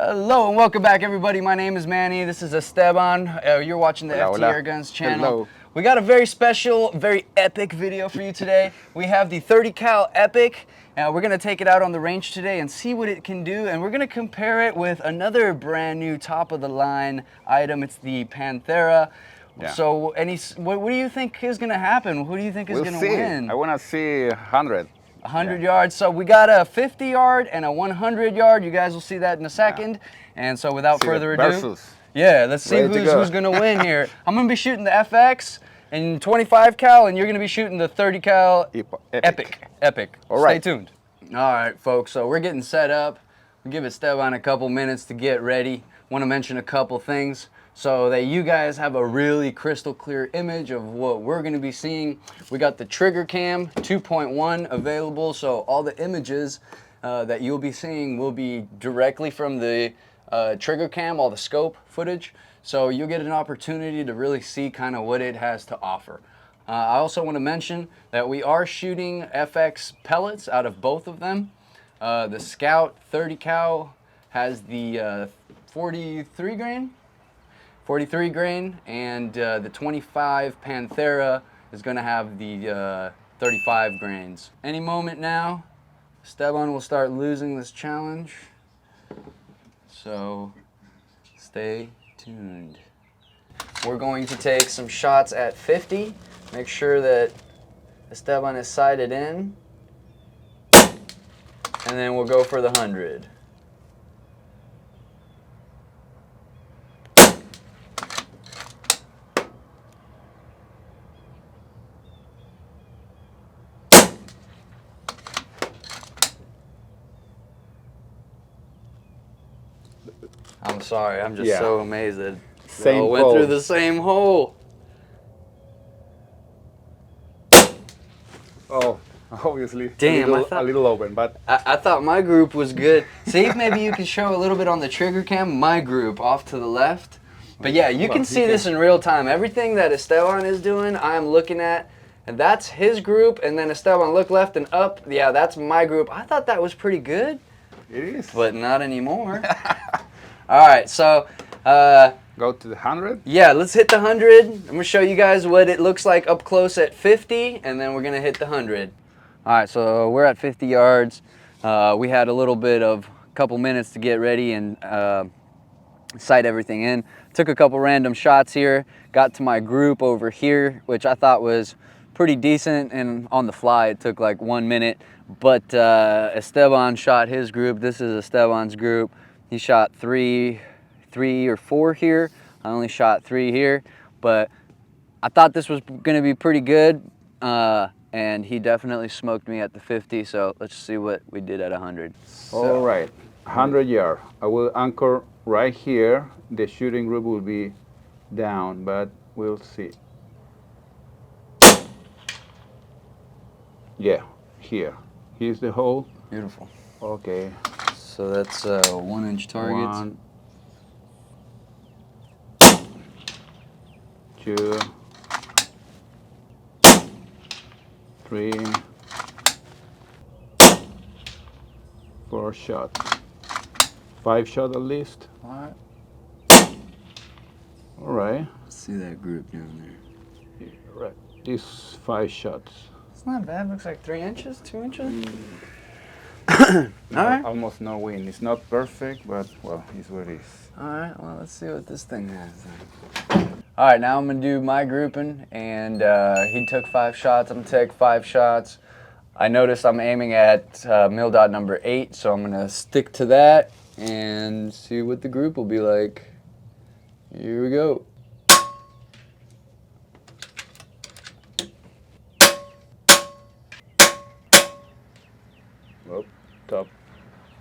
Hello and welcome back, everybody. My name is Manny. This is Esteban. You're watching the FT Air Guns channel. Hello. We got a very special, very epic video for you today. We have the 30 cal Epic. We're going to take it out on the range today and see what it can do. And we're going to compare it with another brand new top of the line item. It's the Panthera. Yeah. So, what do you think is going to happen? Who do you think is going to win? I want to see 100. 100 yards. So we got a 50 yard and a 100 yard. You guys will see that in a second. Yeah. And so without further ado, let's see who's going to win here. I'm going to be shooting the FX and 25 cal, and you're going to be shooting the 30 cal Epic. All right. Stay tuned. All right, folks. So we're getting set up. We'll give Esteban a couple minutes to get ready. Want to mention a couple things so that you guys have a really crystal clear image of what we're going to be seeing. We got the trigger cam 2.1 available, so all the images that you'll be seeing will be directly from the trigger cam, all the scope footage, so you'll get an opportunity to really see kind of what it has to offer. I also want to mention that we are shooting FX pellets out of both of them. The Skout 30 cal has the 43 grain, and the 25 Panthera is going to have the 35 grains. Any moment now, Esteban will start losing this challenge, so stay tuned. We're going to take some shots at 50. Make sure that Esteban is sighted in, and then we'll go for the 100. I'm sorry, I'm just so amazed that they all went through the same hole. Oh, obviously. Damn, a little open, but I thought my group was good. See if maybe you can show a little bit on the trigger cam, my group off to the left. But yeah, you can see this in real time. Everything that Esteban is doing, I'm looking at, and that's his group. And then Esteban, look left and up. Yeah, that's my group. I thought that was pretty good. It is. But not anymore. All right, so go to the 100. Yeah, let's hit the 100. I'm gonna show you guys what it looks like up close at 50, and then we're gonna hit the 100. All right, so we're at 50 yards. We had a little bit of a couple minutes to get ready and sight everything in. Took a couple random shots here. Got to my group over here, which I thought was pretty decent, and on the fly it took like 1 minute. But Esteban shot his group. This is Esteban's group. He shot three or four here. I only shot 3 here, but I thought this was gonna be pretty good, and he definitely smoked me at the 50, so let's see what we did at 100. All right, 100 yard. I will anchor right here. The shooting group will be down, but we'll see. Yeah, here. Here's the hole. Beautiful. Okay. So that's 1 inch targets. 1, 2, 3, 4 shots. 5 shots at least. All right. All right. See that group down there. Yeah, right. These 5 shots. It's not bad. Looks like 3 inches, 2 inches. All right. Almost no wind. It's not perfect, but well, it's what it is. All right. Well, let's see what this thing has then. All right. Now I'm gonna do my grouping, and he took 5 shots. I'm gonna take 5 shots. I noticed I'm aiming at mil dot number 8, so I'm gonna stick to that and see what the group will be like. Here we go. Oh, top.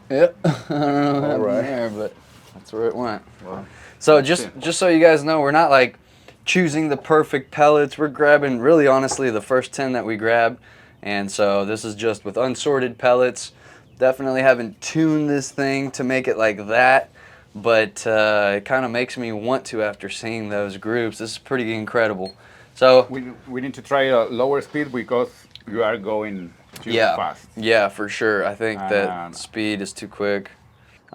Yep. I don't know what happened there, but that's where it went. Well, so just so you guys know, we're not like choosing the perfect pellets. We're grabbing, really honestly, the first 10 that we grabbed. And so this is just with unsorted pellets. Definitely haven't tuned this thing to make it like that, but it kind of makes me want to after seeing those groups. This is pretty incredible. So we need to try a lower speed because you are going too fast. Yeah, for sure. I think that speed is too quick.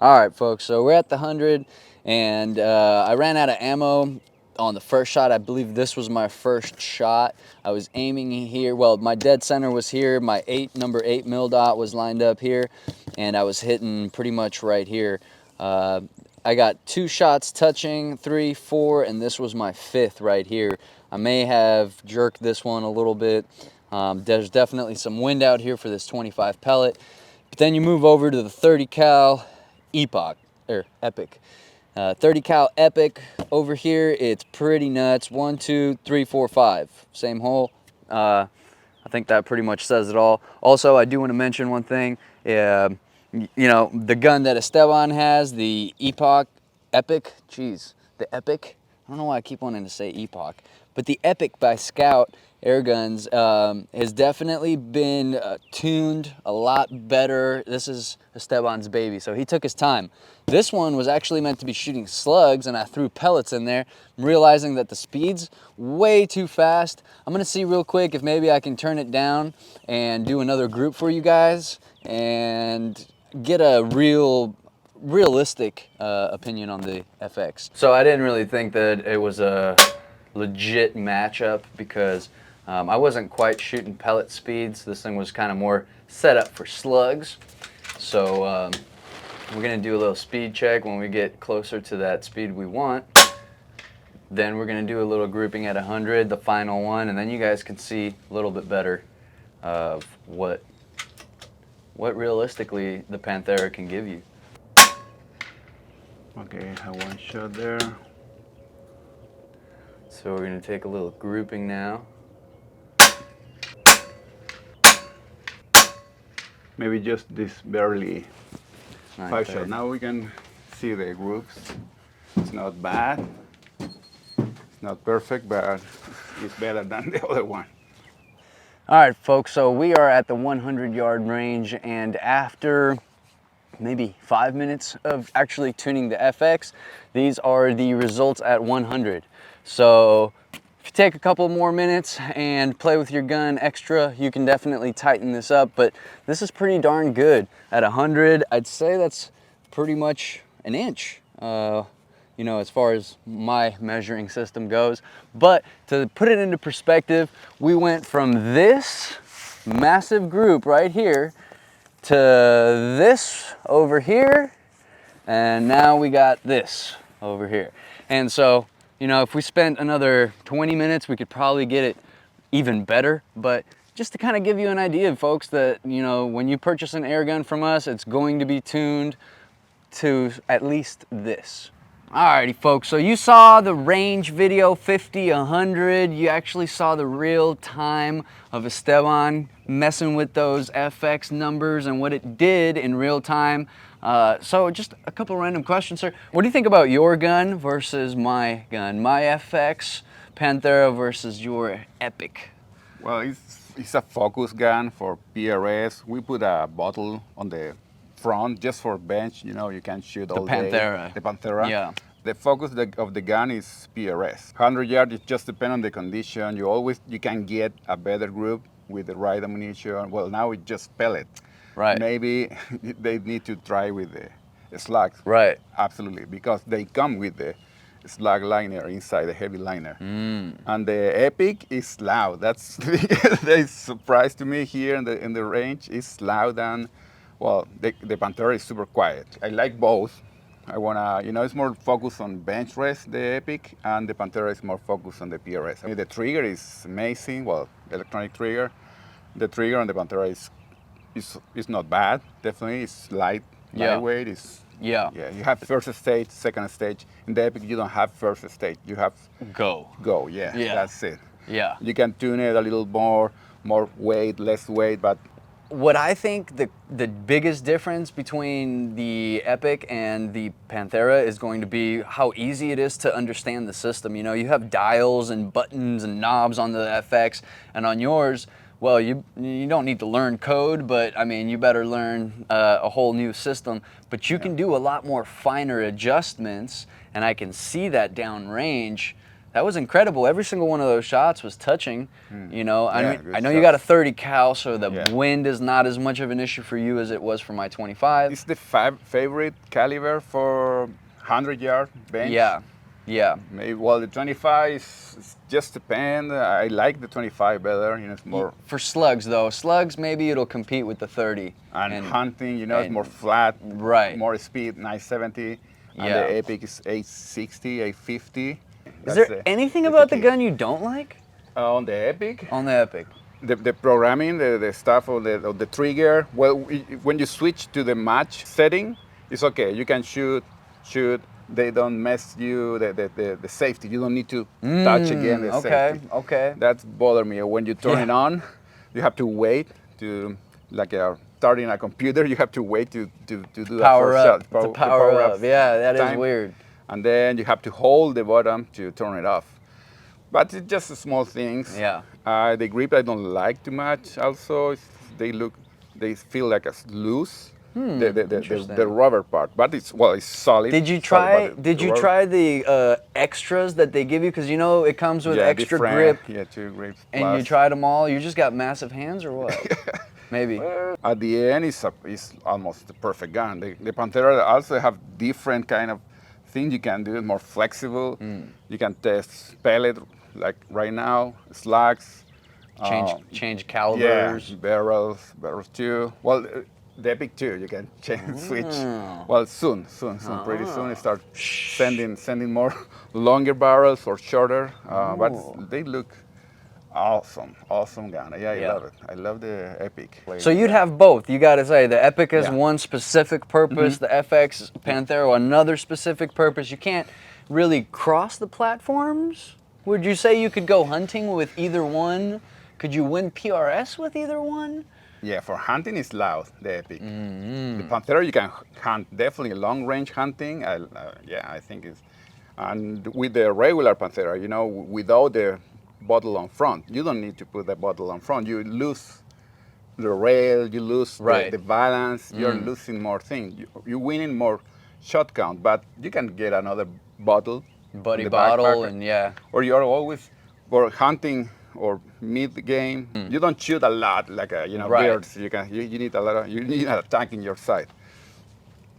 All right, folks, so we're at the 100, and I ran out of ammo on the first shot. I believe this was my first shot. I was aiming here. Well, my dead center was here. My number 8 mil dot was lined up here, and I was hitting pretty much right here. I got 2 shots touching, 3, 4, and this was my 5th right here. I may have jerked this one a little bit. There's definitely some wind out here for this 25 pellet. But then you move over to the 30 cal Epoch, or Epic. 30 cal Epic over here, it's pretty nuts. 1, 2, 3, 4, 5. Same hole. I think that pretty much says it all. Also, I do want to mention one thing. You know, the gun that Esteban has, the Epoch, Epic, geez, the Epic. I don't know why I keep wanting to say Epoch, but the Epic by Skout air guns has definitely been tuned a lot better. This is Esteban's baby, so he took his time. This one was actually meant to be shooting slugs, and I threw pellets in there. I'm realizing that the speed's way too fast. I'm gonna see real quick if maybe I can turn it down and do another group for you guys and get a realistic opinion on the FX. So I didn't really think that it was a legit matchup because I wasn't quite shooting pellet speeds. This thing was kind of more set up for slugs. So we're gonna do a little speed check when we get closer to that speed we want. Then we're gonna do a little grouping at 100, the final one, and then you guys can see a little bit better of what realistically the Panthera can give you. Okay, I have 1 shot there. So we're gonna take a little grouping now. Maybe just this barely 5 9:30. shot. Now we can see the groups. It's not bad. It's not perfect, but it's better than the other one. All right, folks, so we are at the 100-yard range, and after maybe 5 minutes of actually tuning the FX, these are the results at 100. So if you take a couple more minutes and play with your gun extra, you can definitely tighten this up, but this is pretty darn good. At 100, I'd say that's pretty much an inch. You know, as far as my measuring system goes. But to put it into perspective, we went from this massive group right here to this over here, and now we got this over here. And so, you know, if we spent another 20 minutes, we could probably get it even better. But just to kind of give you an idea, folks, that, you know, when you purchase an air gun from us, it's going to be tuned to at least this. Alrighty, folks, so you saw the range video, 50, 100. You actually saw the real time of Esteban messing with those FX numbers and what it did in real time. So just a couple random questions, sir. What do you think about your gun versus my gun? My FX Panthera versus your Epic? Well, it's a focus gun for PRS. We put a bottle on the front just for bench. You know, you can shoot all day. The Panthera. Yeah. The focus of the gun is PRS. 100 yards, it just depends on the condition. You can get a better group with the right ammunition. Well, now it's just pellet. Right. Maybe they need to try with the slugs. Right. Absolutely, because they come with the slug liner inside, the heavy liner. And the Epic is loud. That's the surprise to me here in the range. It's loud, and well, the Panthera is super quiet. I like both. I wanna, you know, it's more focused on bench rest, the Epic, and the Panthera is more focused on the PRS. I mean, the trigger is amazing. Well, the electronic trigger. The trigger on the Panthera is not bad. Definitely, it's lightweight. Yeah. You have first stage, second stage. In the Epic, you don't have first stage. You have go. Yeah. That's it. Yeah. You can tune it a little more weight, less weight, but what I think the biggest difference between the Epic and the Panthera is going to be how easy it is to understand the system. You know, you have dials and buttons and knobs on the FX, and on yours, well, you don't need to learn code, but I mean, you better learn a whole new system. But you can do a lot more finer adjustments, and I can see that downrange That was incredible. Every single one of those shots was touching. You know, I Yeah, mean, good I know you got a shots. 30 cal, so the Yeah. wind is not as much of an issue for you as it was for my 25. It's the favorite caliber for 100-yard bench. Yeah, yeah. Maybe, well, the 25 is just depend. I like the 25 better. You know, it's more For slugs though, slugs maybe it'll compete with the 30. and hunting. You know, it's and- more flat. Right. More speed, 970. And Yeah. the Epic is 860, 850. Is there anything about the gun you don't like On the Epic? on the Epic? The programming, the stuff of the trigger. Well, when you switch to the match setting, it's okay. You can shoot. They don't mess you. The safety. You don't need to touch again the safety. Okay. That's bother me. When you turn it on, you have to wait to like starting a computer. You have to wait to do that Power first up. shot. To power up. Yeah, that is time. weird. And then you have to hold the button to turn it off. But it's just small things. Yeah. The grip I don't like too much. Also, they feel like a loose. The rubber part, but it's solid. Did you solid, try the extras that they give you? Because you know it comes with extra different, grip. Yeah, 2 grips. And you plus. tried them all. You just got massive hands or what? Maybe. At the end, it's almost the perfect gun. The Panthera also have different kind of things you can do. It's more flexible. You can test pellet like right now, slugs. Change calibers. Yeah, barrels too. Well, the Epic too. You can switch. Well, soon, pretty soon, it start sending more longer barrels or shorter. But they look awesome gun. Yeah, I love it. I love the Epic. So you'd have both. You got to say the Epic has Yeah. one specific purpose. The FX Panthera another specific purpose. You can't really cross the platforms. Would you say you could go hunting with either one? Could you win PRS with either one? Yeah, for hunting it's loud, the Epic. The Panthera you can hunt, definitely long range hunting. I think it's, and with the regular Panthera, you know, without the bottle on front, you don't need to put the bottle on front. You lose the rail, you lose the balance, you're losing more things. You're winning more shot count, but you can get another bottle. Buddy the bottle backpack, and yeah. Or you're always for hunting or mid game. You don't shoot a lot like birds. You need a lot. You need a tank in your sight.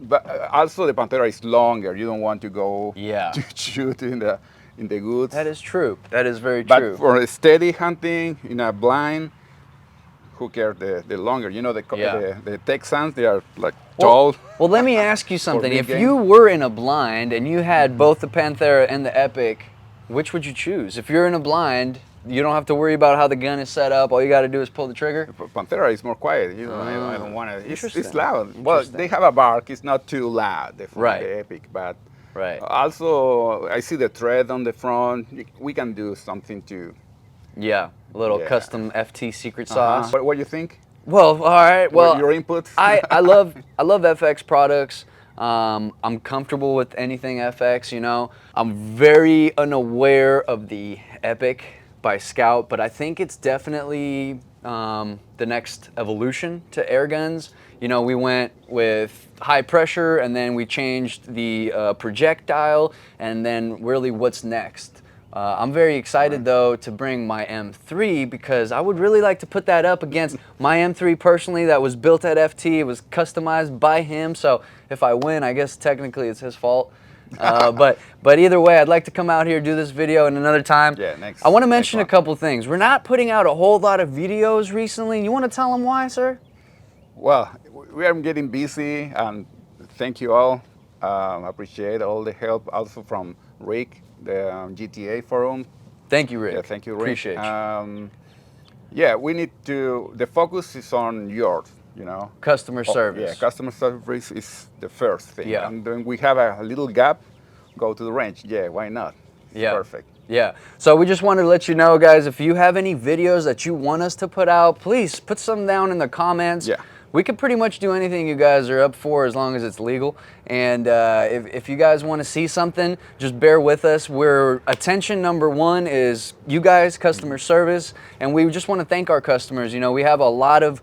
But also the Panthera is longer. You don't want to go to shoot in the woods. That is true. That is very But true. for a steady hunting in a blind, who cares the longer? You know the Texans, they are like tall. Well, let me ask you something. big If game. you were in a blind and you had both the Panthera and the Epic, which would you choose? If you're in a blind, you don't have to worry about how the gun is set up. All you got to do is pull the trigger. Panthera is more quiet. You know, I don't want to. Interesting. It's loud. Well, they have a bark. It's not too loud. The Epic, but also I see the thread on the front. We can do something to. Yeah, a little custom FT secret sauce. What do you think? Well, all right. Well, your input. I love FX products. I'm comfortable with anything FX. You know, I'm very unaware of the Epic by Skout, but I think it's definitely the next evolution to air guns. You know, we went with high pressure, and then we changed the projectile, and then really what's next. I'm very excited though to bring my M3 because I would really like to put that up against my M3 personally that was built at FT. It was customized by him, so if I win, I guess technically it's his fault. But either way, I'd like to come out here, do this video, and another time. Yeah, next. I want to mention a couple things. We're not putting out a whole lot of videos recently. You want to tell them why, sir? Well, we are getting busy, and thank you all. Appreciate all the help also from Rick, the GTA forum. Thank you, Rick. Yeah, thank you, Rick. Appreciate you. Yeah, we need to. The focus is on yours. You know, customer service. Yeah, customer service is the first thing. Yeah. And then we have a little gap. Go to the range. Yeah, why not? It's perfect. Yeah. So we just wanted to let you know, guys, if you have any videos that you want us to put out, please put some down in the comments. Yeah. We could pretty much do anything you guys are up for as long as it's legal. And if you guys want to see something, just bear with us. Attention number one is you guys, customer service. And we just want to thank our customers. You know, we have a lot of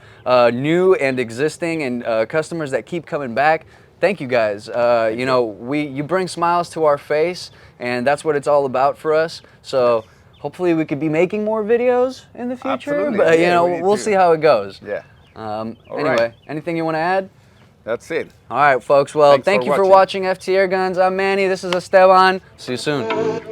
new and existing and customers that keep coming back. thank you guys. You know, you bring smiles to our face, and that's what it's all about for us. So hopefully we could be making more videos in the future. Absolutely. But you Yeah, know, we we'll do. see how it goes. Yeah. Anyway, right. anything you want to add? That's it. All right, folks. Well, Thanks thank for you for watching FT Air Guns. I'm Manny. This is Esteban. See you soon.